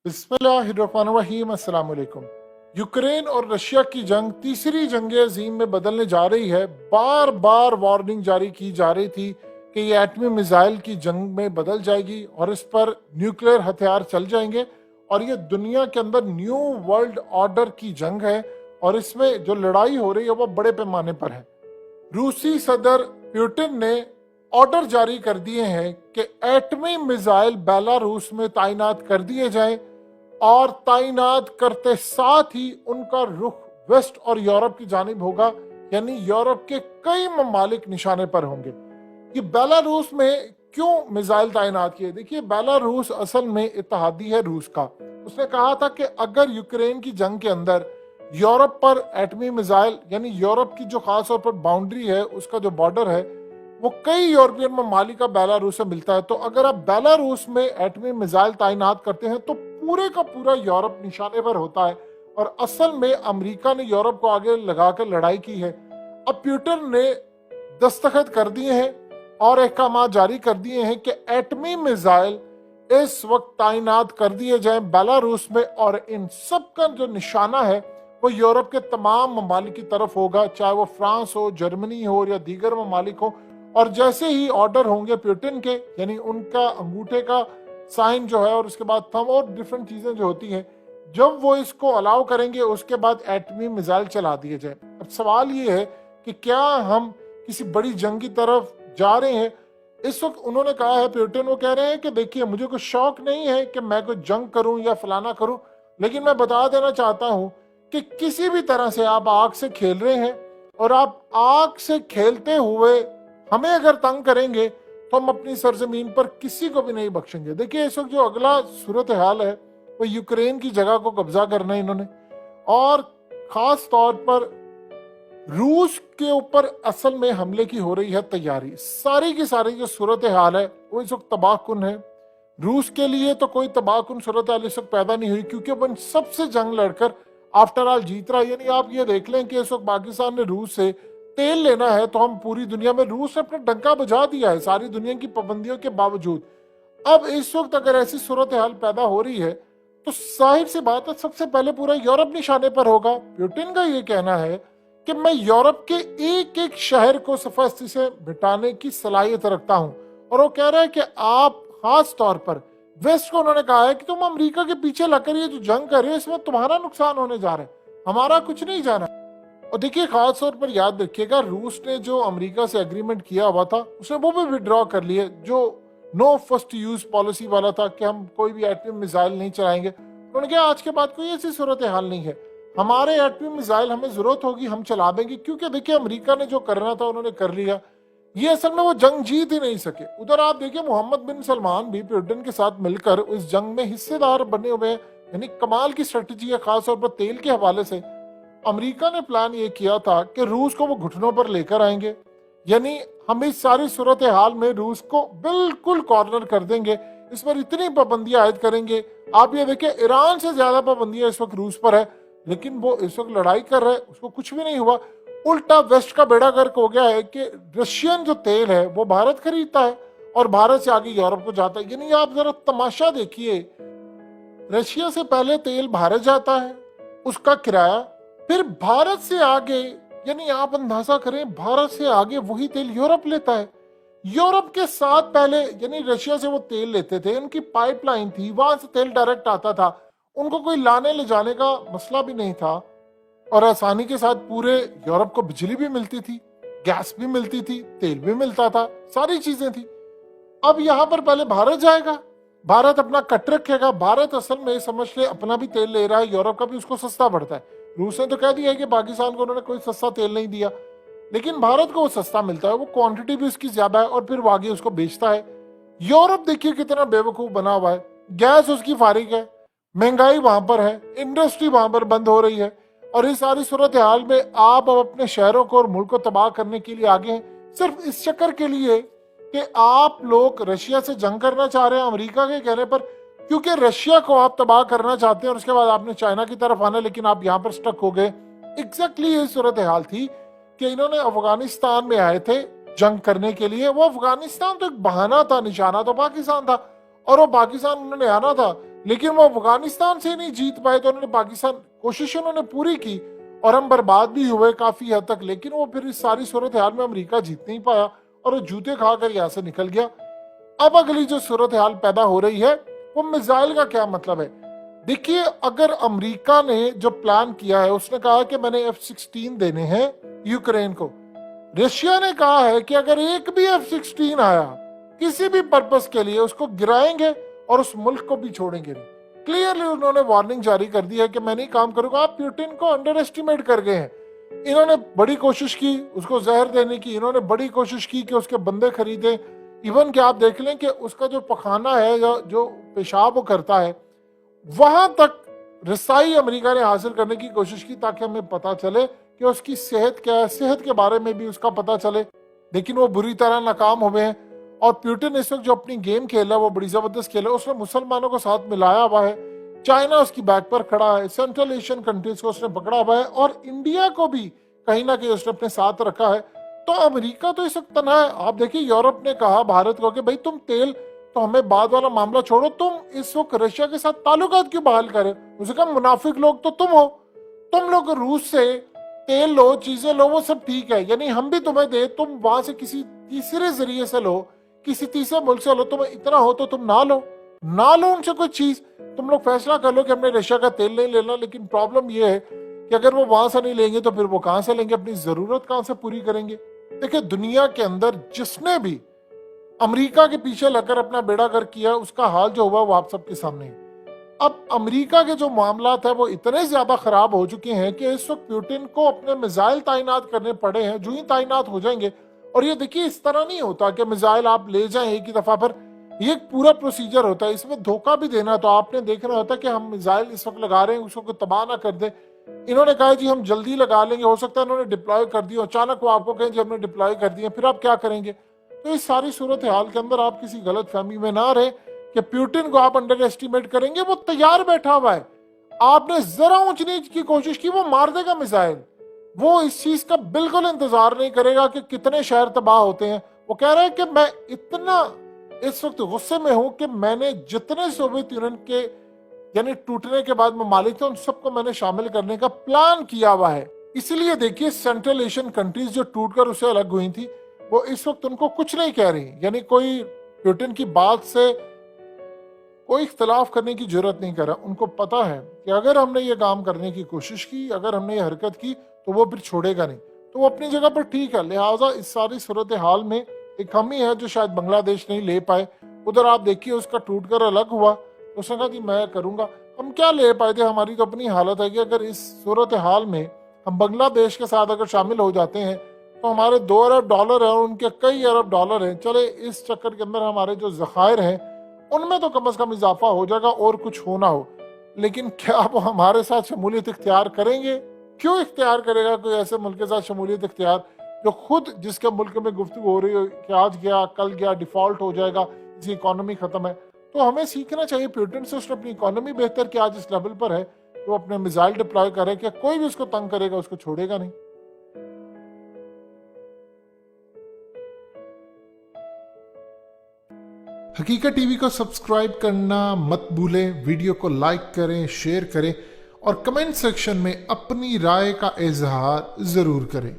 बिस्मिल्लाहिर्रहमानिर्रहीम। अस्सलाम वालेकुम। यूक्रेन और रशिया की जंग तीसरी जंग अजीम में बदलने जा रही है। बार बार वार्निंग जारी की जा रही थी कि ये एटमी मिसाइल की जंग में बदल जाएगी और इस पर न्यूक्लियर हथियार चल जाएंगे और ये दुनिया के अंदर न्यू वर्ल्ड ऑर्डर की जंग है और इसमें जो लड़ाई हो रही है वो बड़े पैमाने पर है। रूसी सदर पुतिन ने ऑर्डर जारी कर दिए हैं कि एटमी मिसाइल बेलारूस में तैनात कर दिए जाएं और तैनात करते साथ ही उनका रुख वेस्ट और यूरोप की जानिब होगा, यानी यूरोप के कई ममालिक निशाने पर होंगे। ये बेलारूस में क्यों मिसाइल तैनात किए? देखिए, बेलारूस असल में इत्तेहादी है रूस का। उसने कहा था कि अगर यूक्रेन की जंग के अंदर यूरोप पर एटमी मिसाइल, यानी यूरोप की जो खास तौर पर बाउंड्री है, उसका जो बॉर्डर है वो कई यूरोपियन ममालिक का बेलारूस से मिलता है, तो अगर आप बेलारूस में एटमी मिसाइल तैनात करते हैं तो पूरे का पूरा यूरोप निशाने पर होता है। और असल में अमेरिका ने यूरोप को आगे लगाकर लड़ाई की है। अब पुतिन ने दस्तखत कर दिए हैं और अहकाम जारी कर दिए हैं कि एटमी मिसाइल इस वक्त तैनात कर दिए जाएं बेलारूस में, और इन सब का जो निशाना है वो यूरोप के तमाम ममालिक की तरफ होगा, चाहे वो फ्रांस हो, जर्मनी हो या दीगर ममालिक हो। और जैसे ही ऑर्डर होंगे पुतिन के, यानी उनका अंगूठे का साइन जो है और उसके बाद थंब और डिफरेंट चीजें जो होती हैं, जब वो इसको अलाउ करेंगे उसके बाद एटमी मिसाइल चला दिए जाए। अब सवाल ये है कि क्या हम किसी बड़ी जंग की तरफ जा रहे हैं? इस वक्त उन्होंने कहा है, पुतिन वो कह रहे हैं कि देखिए, मुझे कोई शौक नहीं है कि मैं कोई जंग करूं या फलाना करूं, लेकिन मैं बता देना चाहता हूं कि किसी भी तरह से आप आग से खेल रहे हैं और आप आग से खेलते हुए हमें अगर तंग करेंगे तो हम अपनी सरजमीन पर किसी को भी नहीं बख्शेंगे। देखिए, इस वक्त जो अगला सूरत हाल है वो यूक्रेन की जगह को कब्जा करना है इन्होंने, और खास तौर पर रूस के ऊपर असल में हमले की हो रही है तैयारी। सारी की सारी जो सूरत हाल है वो इस वक्त तबाहकुन है। रूस के लिए तो कोई तबाहकुन सूरत हाल इस वक्त पैदा नहीं हुई, क्योंकि वो सबसे जंग लड़कर आफ्टर ऑल जीत रहा है। यानी आप ये देख लें कि इस वक्त पाकिस्तान ने रूस से तेल लेना है तो हम पूरी दुनिया में, रूस ने अपना डंका बजा दिया है सारी दुनिया की पाबंदियों के बावजूद। अब इस वक्त अगर ऐसी सूरत हाल पैदा हो रही है तो जाहिर सी बात है सबसे पहले पूरा यूरोप निशाने पर होगा। पुतिन का ये कहना है कि मैं यूरोप के एक एक शहर को सफाई से मिटाने की सलाहियत रखता हूं, और वो कह रहा है कि आप खास तौर पर वेस्ट को, उन्होंने कहा है कि तुम अमेरिका के पीछे लगकर ये जो जंग कर रहे हो इसमें तुम्हारा नुकसान होने जा रहा है, हमारा कुछ नहीं जाना। और देखिए, खास तौर पर याद रखिएगा, रूस ने जो अमेरिका से एग्रीमेंट किया हुआ था उसने वो भी विड्रॉ कर लिए, जो नो फर्स्ट यूज पॉलिसी वाला था कि हम कोई भी एटमी मिसाइल नहीं चलाएंगे। उन्होंने कहा आज के बाद कोई ऐसी सूरत हाल नहीं है, हमारे एटमी मिसाइल हमें जरूरत होगी हम चला देंगे, क्योंकि देखिए अमेरिका ने जो करना था उन्होंने कर लिया। ये असल में वो जंग जीत ही नहीं सके। उधर आप देखिए, मोहम्मद बिन सलमान भी पुतिन के साथ मिलकर उस जंग में हिस्सेदार बने हुए हैं। यानी कमाल की स्ट्रेटेजी है, खासतौर पर तेल के हवाले से। अमेरिका ने प्लान ये किया था कि रूस को वो घुटनों पर लेकर आएंगे, यानी हम इस सारी सूरत हाल में रूस को बिल्कुल कॉर्नर कर देंगे, इस पर इतनी पाबंदियां आयद करेंगे। आप ये देखिए, ईरान से ज्यादा पाबंदियां इस वक्त रूस पर है, लेकिन वो इस वक्त लड़ाई कर रहा है, उसको कुछ भी नहीं हुआ। उल्टा वेस्ट का बेड़ा गर्क हो गया है कि रशियन जो तेल है वो भारत खरीदता है और भारत से आगे यूरोप को जाता है। यानी आप जरा तमाशा देखिए, रशिया से पहले तेल भारत जाता है, उसका किराया, फिर भारत से आगे, यानी आप अंदाजा करें, भारत से आगे वही तेल यूरोप लेता है। यूरोप के साथ पहले, यानी रशिया से वो तेल लेते थे, उनकी पाइपलाइन थी, वहां से तेल डायरेक्ट आता था, उनको कोई लाने ले जाने का मसला भी नहीं था, और आसानी के साथ पूरे यूरोप को बिजली भी मिलती थी, गैस भी मिलती थी, तेल भी मिलता था, सारी चीजें थी। अब यहाँ पर पहले भारत जाएगा, भारत अपना कट रखेगा। भारत असल में समझ ले अपना भी तेल ले रहा है, यूरोप का भी उसको सस्ता पड़ता है। रूस ने तो कह दिया है कि पाकिस्तान को उन्होंने कोई सस्ता तेल नहीं दिया, लेकिन भारत को वो सस्ता मिलता है, वो क्वांटिटी भी उसकी ज्यादा है, और फिर वो आगे उसको बेचता है। यूरोप देखिए कितना बेवकूफ बना हुआ है, गैस उसकी फारिग है, महंगाई वहां पर है, इंडस्ट्री वहां पर बंद हो रही है, और इस सारी सूरत हाल में आप अब अपने शहरों को और मुल्क को तबाह करने के लिए आगे हैं, सिर्फ इस चक्कर के लिए कि आप लोग रशिया से जंग करना चाह रहे हैं अमेरिका के कहने पर, क्योंकि रशिया को आप तबाह करना चाहते हैं और उसके बाद आपने चाइना की तरफ आना, लेकिन आप यहाँ पर स्टक हो गए। एग्जैक्टली ये सूरत हाल थी कि इन्होंने अफगानिस्तान में आए थे जंग करने के लिए। वो अफगानिस्तान तो एक बहाना था, निशाना तो पाकिस्तान था, और वो पाकिस्तान उन्होंने आना था, लेकिन वो अफगानिस्तान से नहीं जीत पाए तो उन्होंने पाकिस्तान कोशिश उन्होंने पूरी की और हम बर्बाद भी हुए काफी हद तक, लेकिन वो फिर इस सारी सूरत हाल में अमेरिका जीत नहीं पाया और वो जूते खाकर यहाँ से निकल गया। अब अगली जो सूरत हाल पैदा हो रही है वो मिसाइल का क्या मतलब है। देखिए, अगर अमेरिका ने जो प्लान किया है, उसने कहा कि मैंने F-16 देने हैं यूक्रेन को। रशिया ने कहा है कि अगर एक भी F-16 आया किसी भी पर्पस के लिए उसको गिराएंगे और उस मुल्क को भी छोड़ेंगे नहीं। क्लियरली उन्होंने वार्निंग जारी कर दी है कि मैं नहीं काम करूंगा। आप पुतिन को अंडर एस्टिमेट कर गए हैं। इन्होंने बड़ी कोशिश की उसको जहर देने की, इन्होंने बड़ी कोशिश की कि उसके बंदे खरीदे। इवन कि आप देख लें कि उसका जो पखाना है या जो पेशाब वो करता है, वहां तक रसाई अमेरिका ने हासिल करने की कोशिश की ताकि हमें पता चले कि उसकी सेहत क्या है, सेहत के बारे में भी उसका पता चले, लेकिन वो बुरी तरह नाकाम हुए हैं। और पुतिन इस वक्त जो अपनी गेम खेल रहा है वो बड़ी जबरदस्त खेल है। उसने मुसलमानों को साथ मिलाया हुआ है, चाइना उसकी बैक पर खड़ा है, सेंट्रल एशियन कंट्रीज को उसने पकड़ा हुआ है और इंडिया को भी कहीं ना कहीं उसने अपने साथ रखा है। तो अमेरिका तो इस वक्त तना है। आप देखिए, यूरोप ने कहा भारत को कि भाई तुम तेल तो हमें बाद वाला मामला छोड़ो, तुम इस वक्त रशिया के साथ ताल्लुकात क्यों बहाल करे। उसे कहा मुनाफिक लोग तो तुम हो, तुम लोग रूस से तेल लो, चीजें लो, वो सब ठीक है, यानी हम भी तुम्हें दे, तुम वहां से किसी तीसरे जरिए से लो, किसी तीसरे मुल्क से लो, तुम्हें इतना हो तो तुम ना लो उनसे कोई चीज। तुम लोग फैसला कर लो कि हमने रशिया का तेल नहीं लेना। लेकिन प्रॉब्लम ये है कि अगर वो वहां से नहीं लेंगे तो फिर वो कहां से लेंगे, अपनी जरूरत कहां से पूरी करेंगे। देखिए, दुनिया के अंदर जिसने भी अमेरिका के पीछे लगकर अपना बेड़ा गर्क किया, उसका हाल जो हुआ वो आप सबके सामने है। अब अमेरिका के जो मामलात है वो इतने ज्यादा खराब हो चुके हैं कि इस वक्त पुतिन को अपने मिसाइल तैनात करने पड़े हैं। जो ही तैनात हो जाएंगे, और ये देखिए इस तरह नहीं होता कि मिसाइल आप ले जाएं एक ही दफा पर, ये एक पूरा प्रोसीजर होता है। इसमें धोखा भी देना, तो आपने देखना होता है कि हम मिसाइल इस वक्त लगा रहे हैं, उसको तबाह ना कर दे। इन्होंने कहा जी हम जल्दी लगा लेंगे, हो सकता है इन्होंने डिप्लॉय कर दिया, अचानक वो आपको कहें जी हमने डिप्लॉय कर दिया, फिर आप क्या करेंगे। तो इस सारी सूरत हाल के अंदर आप किसी गलत फहमी में ना रहे कि पुतिन को आप अंडर एस्टिमेट करेंगे। वो तैयार बैठा हुआ है, आपने जरा ऊंच नीच की कोशिश की वो मार देगा मिसाइल। वो इस चीज का बिल्कुल इंतजार नहीं करेगा कि कितने शहर तबाह होते हैं। वो कह रहा है कि मैं इतना इस वक्त गुस्से में हूं कि मैंने जितने सोवियत यूनियन के यानी टूटने के बाद ममालिक थे उन सबको मैंने शामिल करने का प्लान किया हुआ है। इसलिए देखिए, सेंट्रल एशियन कंट्रीज जो टूटकर उससे अलग हुई थी वो इस वक्त उनको कुछ नहीं कह रही, यानी कोई पुतिन की बात से कोई इख्तलाफ करने की जरूरत नहीं कर रहा। उनको पता है कि अगर हमने ये काम करने की कोशिश की, अगर हमने ये हरकत की तो वो फिर छोड़ेगा नहीं, तो वो अपनी जगह पर ठीक है। लिहाजा इस सारी सूरत हाल में एक कमी है जो शायद बांग्लादेश नहीं ले पाए। उधर आप देखिए उसका टूटकर अलग हुआ, उसने कहा कि मैं करूंगा, हम क्या ले पाए थे। हमारी तो अपनी हालत है कि अगर इस सूरत हाल में हम बांग्लादेश के साथ अगर शामिल हो जाते हैं तो हमारे $2 अरब है और उनके कई अरब डॉलर हैं। चले इस चक्कर के अंदर हमारे जो जखायर हैं उनमें तो कम से कम इजाफा हो जाएगा और कुछ हो ना हो। लेकिन क्या वो हमारे साथ शमूलियत इख्तियार करेंगे? क्यों इख्तियार करेगा कोई ऐसे मुल्क के साथ शमूलियत इख्तियार जो खुद जिसके मुल्क में गुफ्तगू हो रही हो कि आज गया कल गया डिफॉल्ट हो जाएगा, इसकी इकोनॉमी खत्म है। तो हमें सीखना चाहिए पुतिन से, उसने अपनी इकोनॉमी बेहतर की आज इस लेवल पर है तो अपने मिसाइल डिप्लॉय करे कि कोई भी उसको तंग करेगा उसको छोड़ेगा नहीं। हकीकत टीवी को सब्सक्राइब करना मत भूलें, वीडियो को लाइक करें, शेयर करें और कमेंट सेक्शन में अपनी राय का इजहार जरूर करें।